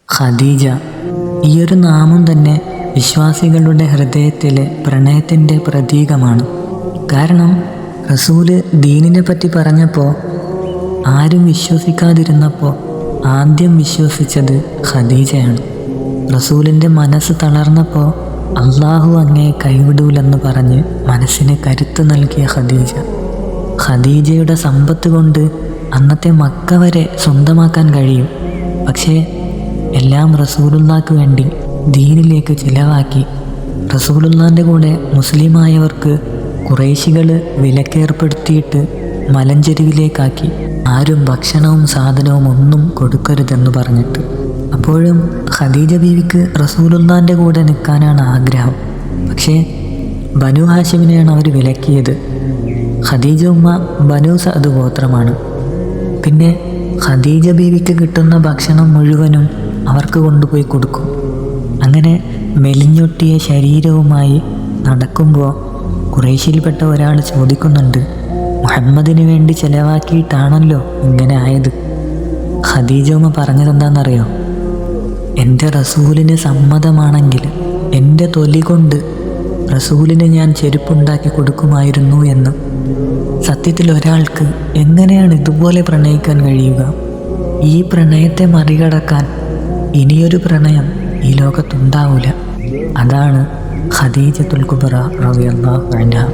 ഖദീജ. ഈയൊരു നാമം തന്നെ വിശ്വാസികളുടെ ഹൃദയത്തിലെ പ്രണയത്തിൻ്റെ പ്രതീകമാണ്. കാരണം റസൂല് ദീനിനെ പറ്റി പറഞ്ഞപ്പോൾ ആരും വിശ്വസിക്കാതിരുന്നപ്പോൾ ആദ്യം വിശ്വസിച്ചത് ഖദീജയാണ്. റസൂലിൻ്റെ മനസ്സ് തളർന്നപ്പോൾ അള്ളാഹു അങ്ങയെ കൈവിടൂലെന്ന് പറഞ്ഞ് മനസ്സിന് കരുത്ത് നൽകിയ ഖദീജ. ഖദീജയുടെ സമ്പത്ത് കൊണ്ട് അന്നത്തെ മക്ക വരെ സ്വന്തമാക്കാൻ കഴിയും. പക്ഷേ എല്ലാം റസൂലുള്ളാഹിക്ക് വേണ്ടി ദീനിലേക്ക് ചിലവാക്കി. റസൂലുള്ളാഹിൻ്റെ കൂടെ മുസ്ലിമായവർക്ക് ഖുറൈശികൾ വിലക്കേർപ്പെടുത്തിയിട്ട് മലഞ്ചെരുവിലേക്കാക്കി. ആരും ഭക്ഷണവും സാധനവും ഒന്നും കൊടുക്കരുതെന്ന് പറഞ്ഞിട്ട്. അപ്പോഴും ഖദീജ ബീവിക്ക് റസൂലുള്ളാഹിൻ്റെ കൂടെ നിൽക്കാനാണ് ആഗ്രഹം. പക്ഷേ ബനു ഹാഷിമിനെയാണ് അവർ വിലക്കിയത്. ഖദീജ ഉമ്മ ബനു സഅദ് ഗോത്രമാണ്. പിന്നെ ഖദീജ ബീവിക്ക് കിട്ടുന്ന ഭക്ഷണം മുഴുവനും അവർക്ക് കൊണ്ടുപോയി കൊടുക്കും. അങ്ങനെ മെലിഞ്ഞൊട്ടിയ ശരീരവുമായി നടക്കുമ്പോൾ ഖുറൈശിൽപ്പെട്ട ഒരാൾ ചോദിക്കുന്നുണ്ട്, മുഹമ്മദിന് വേണ്ടി ചിലവാക്കിയിട്ടാണല്ലോ ഇങ്ങനെ ആയത്. ഖദീജ ഉമ്മ പറഞ്ഞതെന്താണെന്നറിയോ? എൻ്റെ റസൂലിന് സമ്മതമാണെങ്കിൽ എൻ്റെ തൊലി കൊണ്ട് റസൂലിന് ഞാൻ ചെരുപ്പുണ്ടാക്കി കൊടുക്കുമായിരുന്നു എന്ന്. സത്യത്തിൽ ഒരാൾക്ക് എങ്ങനെയാണ് ഇതുപോലെ പ്രണയിക്കാൻ കഴിയുക? ഈ പ്രണയത്തെ മറികടക്കാൻ ഇനിയൊരു പ്രണയം ഈ ലോകത്തുണ്ടാവില്ല. അതാണ് ഖദീജത്തുൽ കുബ്ര റളിയല്ലാഹു അൻഹ.